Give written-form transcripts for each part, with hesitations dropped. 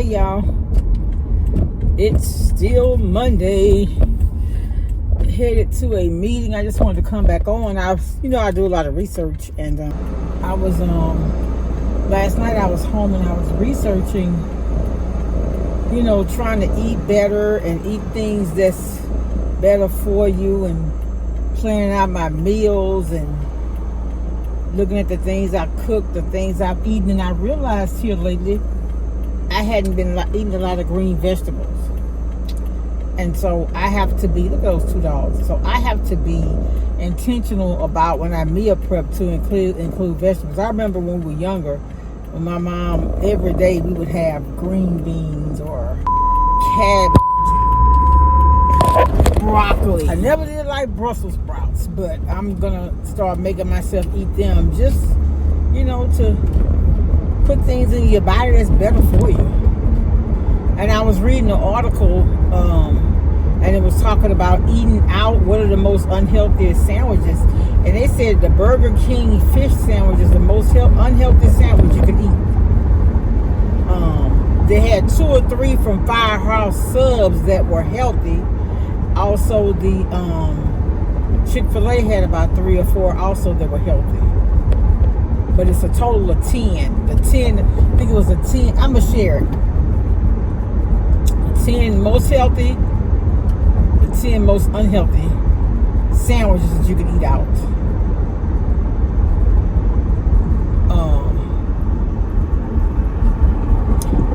y'all. It's still Monday. Headed to a meeting. I just wanted to come back on. I do a lot of research, and I was last night I was home and I was researching, trying to eat better and eat things that's better for you, and planning out my meals and looking at the things I cook, the things I've eaten. And I realized here lately I hadn't been eating a lot of green vegetables. And so I have to be, look at those $2. So I have to be intentional about when I meal prep to include vegetables. I remember when we were younger, when my mom, every day we would have green beans or cabbage, broccoli. I never did like Brussels sprouts, but I'm gonna start making myself eat them, just, to put things in your body that's better for you. And I was reading an article, and it was talking about eating out. What are the most unhealthiest sandwiches? And they said the Burger King fish sandwich is the most unhealthy sandwich you can eat. They had 2 or 3 from Firehouse Subs that were healthy. Also, the Chick-fil-A had about 3 or 4 also that were healthy. But it's a total of 10. The 10, I think it was a 10. I'm going to share it. 10 most healthy, the 10 most unhealthy sandwiches that you can eat out.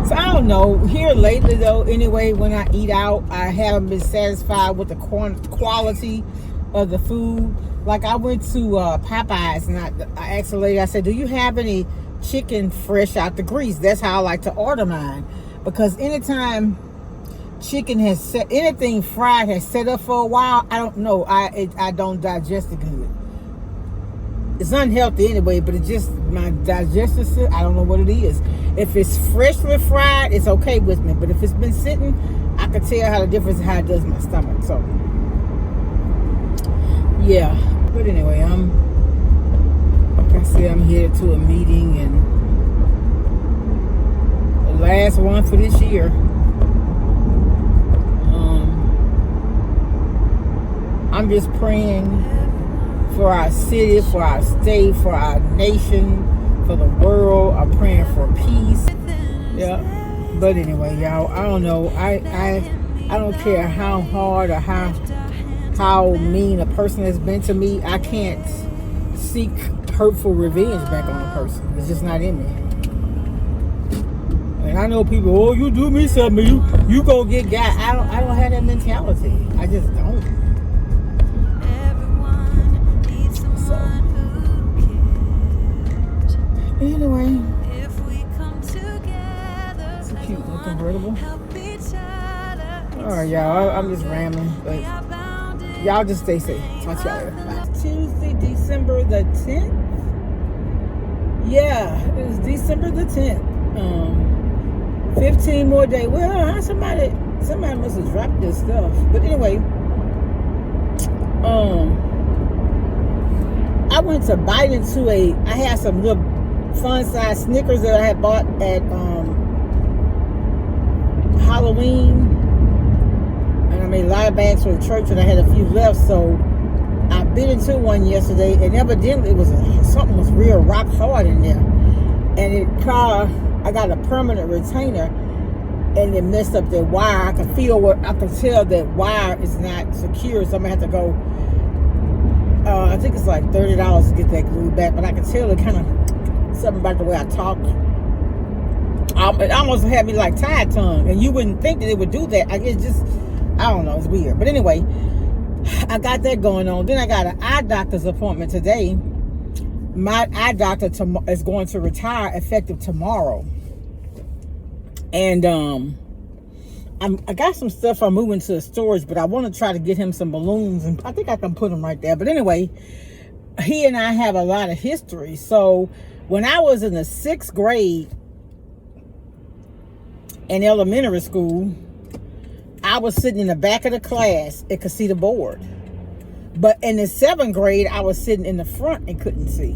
So I don't know. Here lately though, anyway, when I eat out, I haven't been satisfied with the quality of the food. Like I went to Popeyes and I asked the lady, I said, do you have any chicken fresh out the grease? That's how I like to order mine. Because anytime chicken anything fried has set up for a while, I don't know. I don't digest it good. It's unhealthy anyway, but it's just my digestive system. I don't know what it is. If it's freshly fried, it's okay with me. But if it's been sitting, I can tell how the difference how it does my stomach. So yeah. But anyway, like I said, I'm headed to a meeting, and the last one for this year. I'm just praying for our city, for our state, for our nation, for the world. I'm praying for peace. Yeah. But anyway, y'all, I don't know. I don't care how hard or how mean a person has been to me. I can't seek hurtful revenge back on a person. It's just not in me. And I know people, oh, you do me something, you go get got. I don't have that mentality. I just don't. Anyway, it's a cute little convertible. Alright, y'all, I'm just rambling, but y'all just stay safe. Talk to y'all later. Bye. Tuesday, December the 10th. Yeah, it was December the 10th. 15 more days. Well, somebody must have dropped this stuff. But anyway, I went to bite into I had some little fun size Snickers that I had bought at Halloween, and I made a lot of bags for the church, and I had a few left, so I bit into one yesterday, and evidently something was real rock hard in there, and I got a permanent retainer, and it messed up that wire. I could tell that wire is not secure, so I'm gonna have to go. I think it's like $30 to get that glue back, but I can tell it kind of something about the way I talk. It almost had me like tied tongue, and you wouldn't think that it would do that. I don't know, it's weird. But anyway, I got that going on. Then I got an eye doctor's appointment today. My eye doctor is going to retire effective tomorrow, and I got some stuff I'm moving to storage, but I want to try to get him some balloons, and I think I can put them right there. But anyway, he and I have a lot of history. So when I was in the 6th grade in elementary school, I was sitting in the back of the class and could see the board. But in the 7th grade, I was sitting in the front and couldn't see.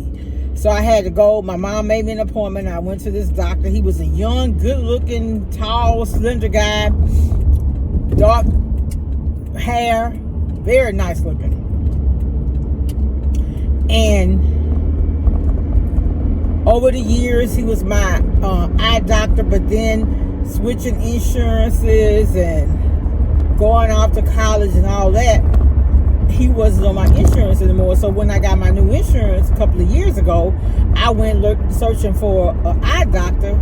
So I had to go. My mom made me an appointment. I went to this doctor. He was a young, good-looking, tall, slender guy. Dark hair. Very nice looking. And over the years, he was my eye doctor, but then switching insurances and going off to college and all that, he wasn't on my insurance anymore. So when I got my new insurance a couple of years ago, I went searching for an eye doctor,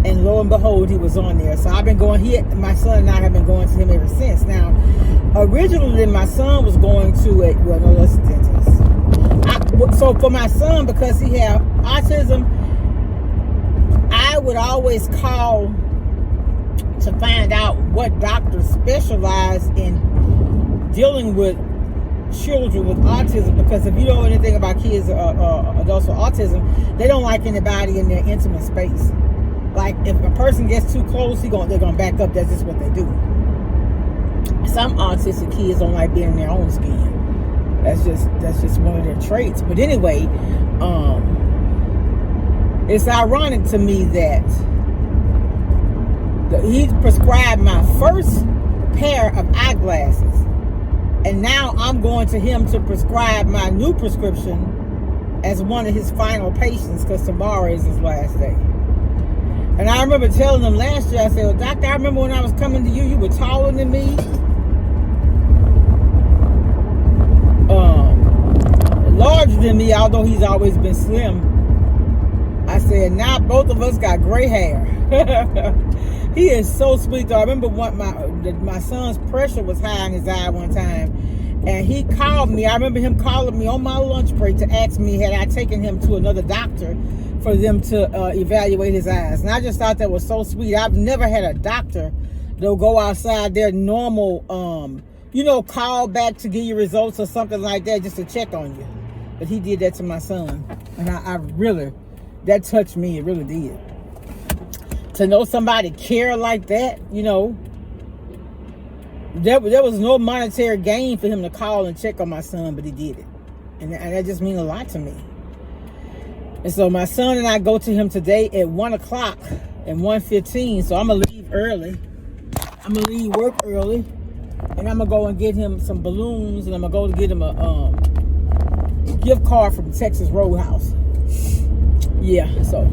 and lo and behold, he was on there. So I've been going here. My son and I have been going to him ever since. Now, originally, my son was going to that's a dentist. So for my son, because he had autism, I would always call to find out what doctors specialize in dealing with children with autism, because if you know anything about kids or adults with autism, they don't like anybody in their intimate space. Like if a person gets too close, they're gonna back up. That's just what they do. Some autistic kids don't like being in their own skin. That's just one of their traits. But anyway, it's ironic to me that he prescribed my first pair of eyeglasses. And now I'm going to him to prescribe my new prescription as one of his final patients, because tomorrow is his last day. And I remember telling him last year, I said, well, doctor, I remember when I was coming to you, you were taller than me. Larger than me, although he's always been slim. I said, now both of us got gray hair. He is so sweet though. I remember my son's pressure was high in his eye one time, and he called me. I remember him calling me on my lunch break to ask me had I taken him to another doctor for them to evaluate his eyes. And I just thought that was so sweet. I've never had a doctor that'll go outside their normal, call back to give you results or something like that just to check on you. But he did that to my son, and I really, that touched me. It really did. To know somebody care like that, there was no monetary gain for him to call and check on my son, but he did it. And that just means a lot to me. And so my son and I go to him today at 1 o'clock and 1:15. So I'm going to leave early. I'm going to leave work early. And I'm going to go and get him some balloons. And I'm going to go to get him a gift card from Texas Roadhouse. Yeah, so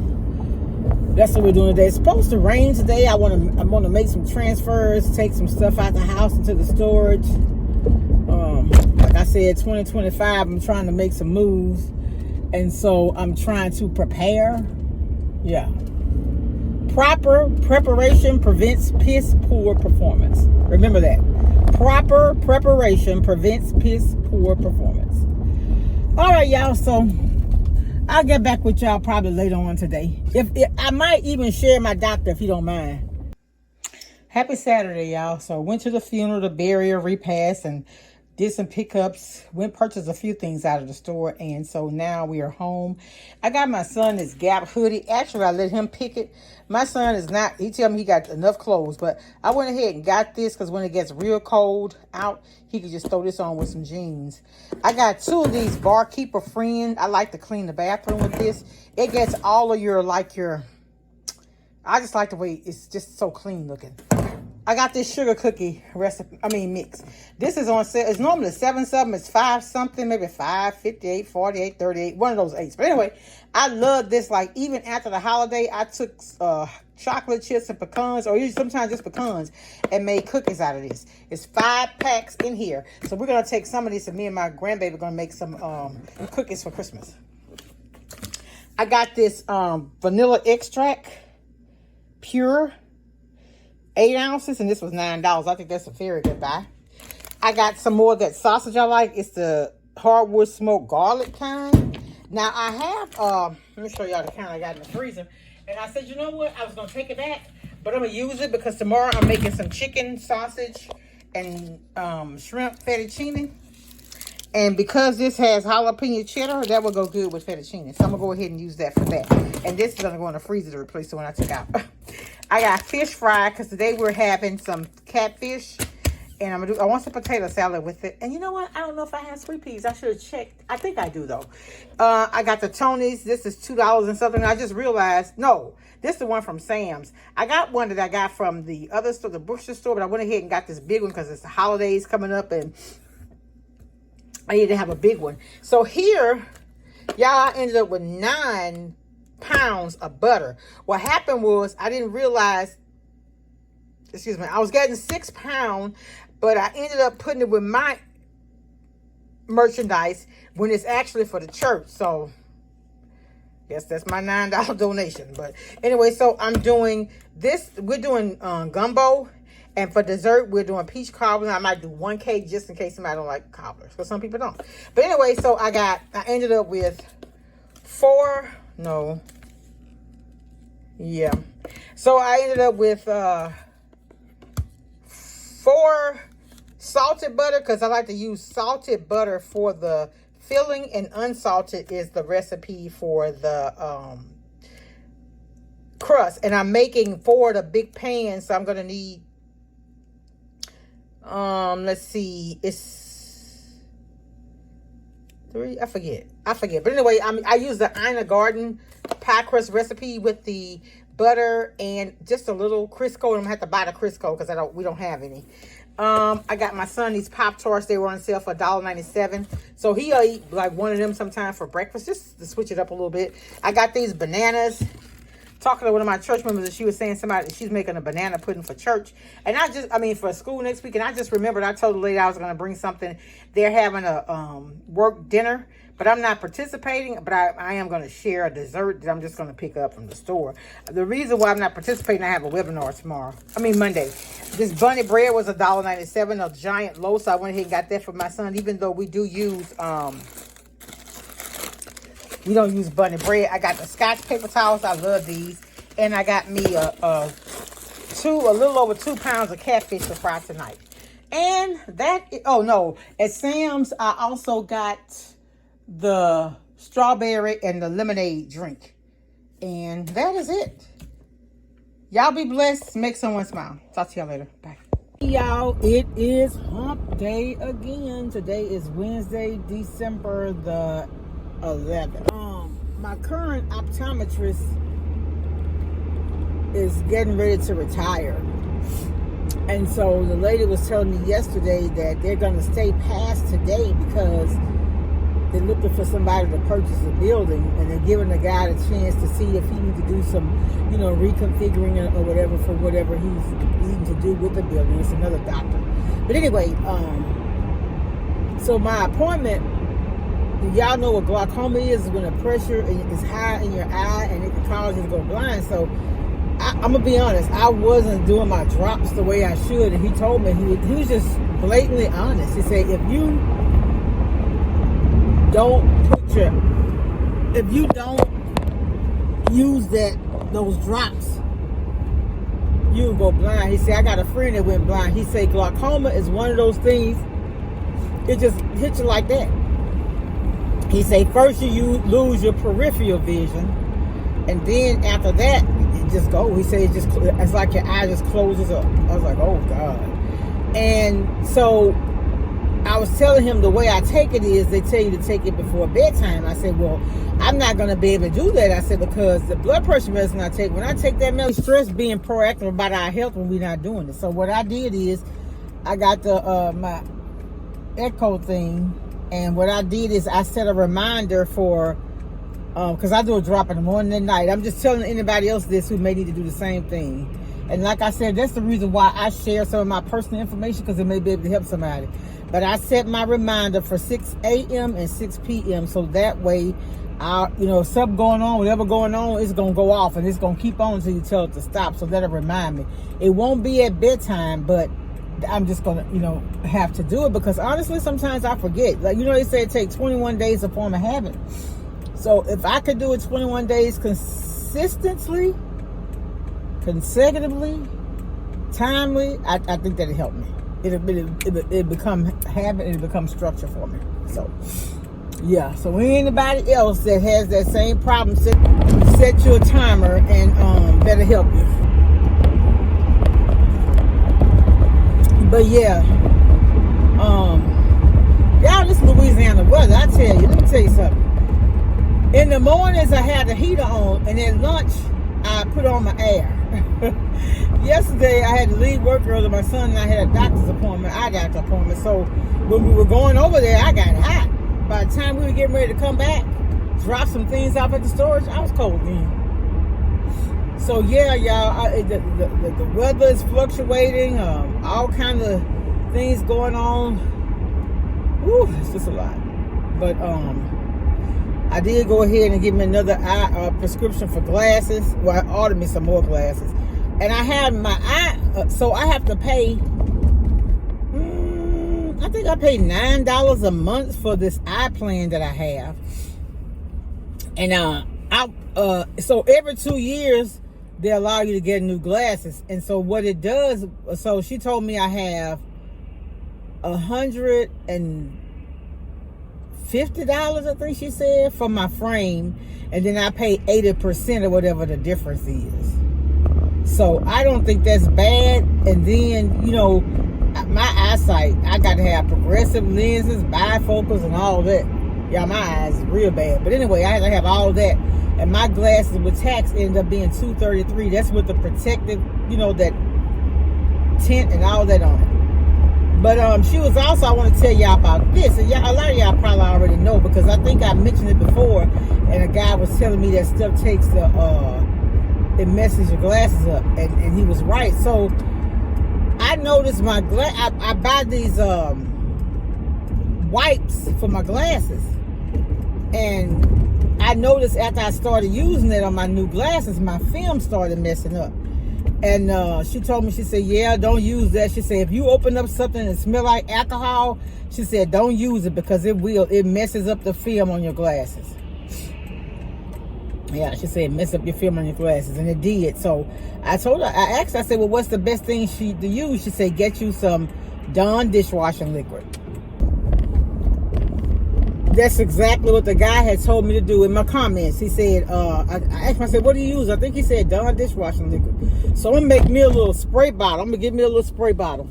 that's what we're doing today. It's supposed to rain today. I want to make some transfers, take some stuff out the house into the storage. Like I said, 2025, I'm trying to make some moves. And so I'm trying to prepare. Yeah. Proper preparation prevents piss poor performance. Remember that. Proper preparation prevents piss poor performance. All right, y'all. So I'll get back with y'all probably later on today. If I might even share my doctor if you don't mind. Happy Saturday, y'all. So went to the funeral, the burial, repast, and did some pickups. Went purchased a few things out of the store, and so now we are home. I got my son this Gap hoodie. Actually, I let him pick it. My son is not, he tell me he got enough clothes, but I went ahead and got this because when it gets real cold out, he could just throw this on with some jeans. I got 2 of these Barkeeper Friend. I like to clean the bathroom with this. It gets all of your, I just like the way it's just so clean looking. I got this sugar cookie mix. This is on sale. It's normally 7 something. It's 5 something, maybe 5, 58, 48, 38, one of those 8s. But anyway, I love this. Like even after the holiday, I took chocolate chips and pecans, or usually sometimes just pecans, and made cookies out of this. It's 5 packs in here. So we're gonna take some of these, and me and my grandbaby are gonna make some cookies for Christmas. I got this vanilla extract, pure. 8 ounces, and this was $9. I think that's a very good buy. I got some more of that sausage I like. It's the hardwood smoked garlic kind. Now I have, let me show y'all the kind I got in the freezer. And I said, you know what? I was going to take it back, but I'm going to use it because tomorrow I'm making some chicken, sausage, and shrimp fettuccine. And because this has jalapeno cheddar, that will go good with fettuccine. So I'm going to go ahead and use that for that. And this is going to go in the freezer to replace the one I took out. I got fish fry because today we're having some catfish. And I want some potato salad with it. And you know what? I don't know if I have sweet peas. I should have checked. I think I do though. I got the Tony's. This is $2 and something. I just realized, no, this is the one from Sam's. I got one that I got from the other store, the butcher store, but I went ahead and got this big one because it's the holidays coming up and I need to have a big one. So here, y'all, I ended up with 9 pounds of butter. What happened was I didn't realize, excuse me, I was getting 6 pounds, but I ended up putting it with my merchandise when it's actually for the church. So yes, that's my $9 donation. But anyway, so I'm doing this. We're doing gumbo. And for dessert, we're doing peach cobbler. I might do 1 cake just in case somebody don't like cobblers, because some people don't. But anyway, so I ended up with 4. So I ended up with 4 salted butter, because I like to use salted butter for the filling, and unsalted is the recipe for the crust. And I'm making 4 of the big pans, so I'm going to need, let's see, it's 3, I forget. But anyway, I use the Ina Garden pie crust recipe with the butter and just a little Crisco. I'm gonna have to buy the Crisco because we don't have any. I got my son these Pop-Tarts. They were on sale for $1.97. So he'll eat like one of them sometime for breakfast, just to switch it up a little bit. I got these bananas. Talking to one of my church members, and she was saying she's making a banana pudding for church. And for school next week. And I just remembered I told the lady I was going to bring something. They're having a work dinner, but I'm not participating. But I am going to share a dessert that I'm just going to pick up from the store. The reason why I'm not participating, I have a webinar Monday. This bunny bread was $1.97, a giant loaf. So I went ahead and got that for my son, even though we do use, we don't use bunny bread. I got the Scotch paper towels. I love these. And I got me a little over 2 pounds of catfish to fry tonight. And at Sam's, I also got the strawberry and the lemonade drink. And that is it. Y'all be blessed. Make someone smile. Talk to y'all later. Bye. Y'all, it is hump day again. Today is Wednesday, December the 11. My current optometrist is getting ready to retire, and so the lady was telling me yesterday that they're going to stay past today because they're looking for somebody to purchase a building, and they're giving the guy a chance to see if he needs to do some, reconfiguring or whatever for whatever he's needing to do with the building. It's another doctor, but anyway, so my appointment. Y'all know what glaucoma is when the pressure is high in your eye and it can cause you to go blind. So I'm going to be honest, I wasn't doing my drops the way I should. And he told me, he was just blatantly honest. He said, if you don't use those drops, you'll go blind. He said, I got a friend that went blind. He said, glaucoma is one of those things, it just hits you like that. He said, first you lose your peripheral vision, and then after that, it just goes. He said, it's like your eye just closes up. I was like, oh, God. And so I was telling him the way I take it is they tell you to take it before bedtime. I said, well, I'm not going to be able to do that. I said, because the blood pressure medicine I take, when I take that medicine, stress being proactive about our health when we're not doing it. So what I did is I got my echo thing. And what I did is I set a reminder for, because I do a drop in the morning and night. I'm just telling anybody else this who may need to do the same thing. And like I said, that's the reason why I share some of my personal information, because it may be able to help somebody. But I set my reminder for 6 a.m. and 6 p.m. So that way, something going on, whatever going on, it's going to go off. And it's going to keep on until you tell it to stop. So that'll remind me. It won't be at bedtime, but I'm just going to, have to do it, because honestly, sometimes I forget. Like, they say it takes 21 days to form a habit. So if I could do it 21 days consecutively, timely, I think that'll help me. It'll become habit, and it'll become structure for me. So, yeah. So anybody else that has that same problem, set you a timer, and that'll help you. But yeah, Y'all, this Louisiana weather, I tell you, let me tell you something. In the mornings, I had the heater on, and at lunch, I put on my air. Yesterday, I had to leave work early. My son and I had a doctor's appointment, eye doctor appointment. So when we were going over there, I got hot. By the time we were getting ready to come back, drop some things off at the storage, I was cold again. So yeah, y'all, the weather is fluctuating. All kinds of things going on. Woo, it's just a lot. But I did go ahead and get me another eye prescription for glasses. Well, I ordered me some more glasses, and I have my eye. So I have to pay. I think I paid $9 a month for this eye plan that I have, and so every 2 years they allow you to get new glasses. And so what it does, so she told me I have $150, I think she said, for my frame, and then I pay 80% or whatever the difference is. So I don't think that's bad. And then, you know, my eyesight, I got to have progressive lenses, bifocals, and all that. Yeah, my eyes is real bad. But anyway, I had to have all that. And my glasses with tax ended up being $233. That's with the protective, you know, that tint and all that on it. But she was also, I want to tell y'all about this. And y'all, a lot of y'all probably already know, because I think I mentioned it before, and a guy was telling me that stuff takes it messes your glasses up. And he was right. So I noticed my I buy these wipes for my glasses. And I noticed after I started using it on my new glasses, my film started messing up. And she told me, she said, yeah, don't use that. She said, if you open up something that smells like alcohol, she said, don't use it, because it messes up the film on your glasses. Yeah, she said, mess up your film on your glasses. And it did. So I told her, I asked her, I said, well, what's the best thing to use? She said, get you some Dawn dishwashing liquid. That's exactly what the guy had told me to do in my comments. He said, I asked him, I said, what do you use? I think he said Dawn dishwashing liquid. So I'm going to make me a little spray bottle. I'm going to get me a little spray bottle.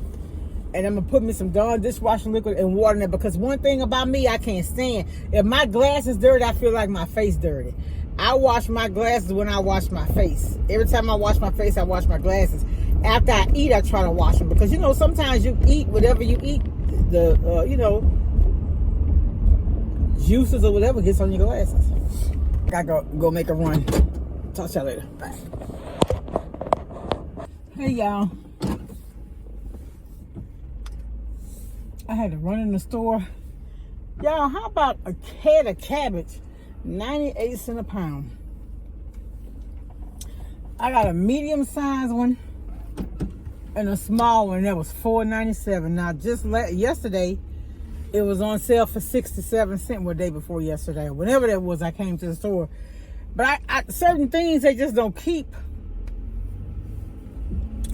And I'm going to put me some Dawn dishwashing liquid and water in it. Because one thing about me, I can't stand, if my glass is dirty, I feel like my face dirty. I wash my glasses when I wash my face. Every time I wash my face, I wash my glasses. After I eat, I try to wash them. Because, you know, sometimes you eat, whatever you eat, you know, juices or whatever gets on your glasses. I gotta go make a run. Talk to y'all later. Bye. Hey y'all. I had to run in the store. Y'all, how about a head of cabbage? 98 cents a pound. I got a medium sized one and a small one that was $4.97. Now just yesterday, it was on sale for 67 cents, the day before yesterday. Whenever that was, I came to the store. But certain things, they just don't keep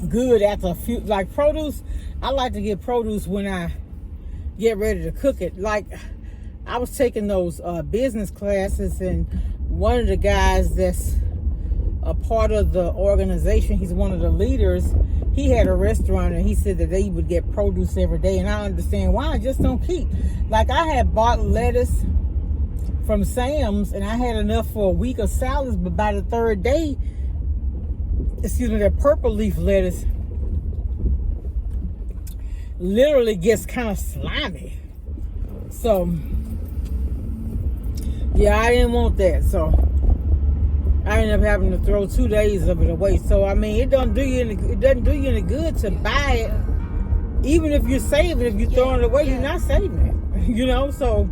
good after a few. Like produce, I like to get produce when I get ready to cook it. Like, I was taking those business classes, and one of the guys that's a part of the organization, he's one of the leaders, he had a restaurant, and he said that they would get produce every day. And I understand why. I just don't keep. Like, I had bought lettuce from Sam's, and I had enough for a week of salads, but by the third day, excuse me, that purple leaf lettuce literally gets kind of slimy. So yeah, I didn't want that. So I ended up having to throw 2 days of it away. So I mean, it doesn't do you any good to buy it. Even if you're saving it, if you're throwing it away, you're not saving it. You know, so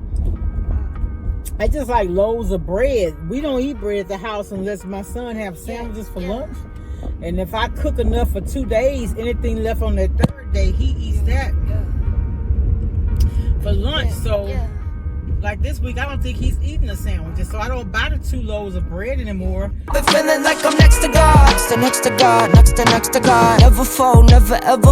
I just like loaves of bread. We don't eat bread at the house unless my son have sandwiches for lunch. And if I cook enough for 2 days, anything left on that third day, he eats that for lunch. So like this week, I don't think he's eating the sandwiches, so I don't buy the 2 loaves of bread anymore. But feeling like I'm next to God, next to God, next to God. Never fall, never ever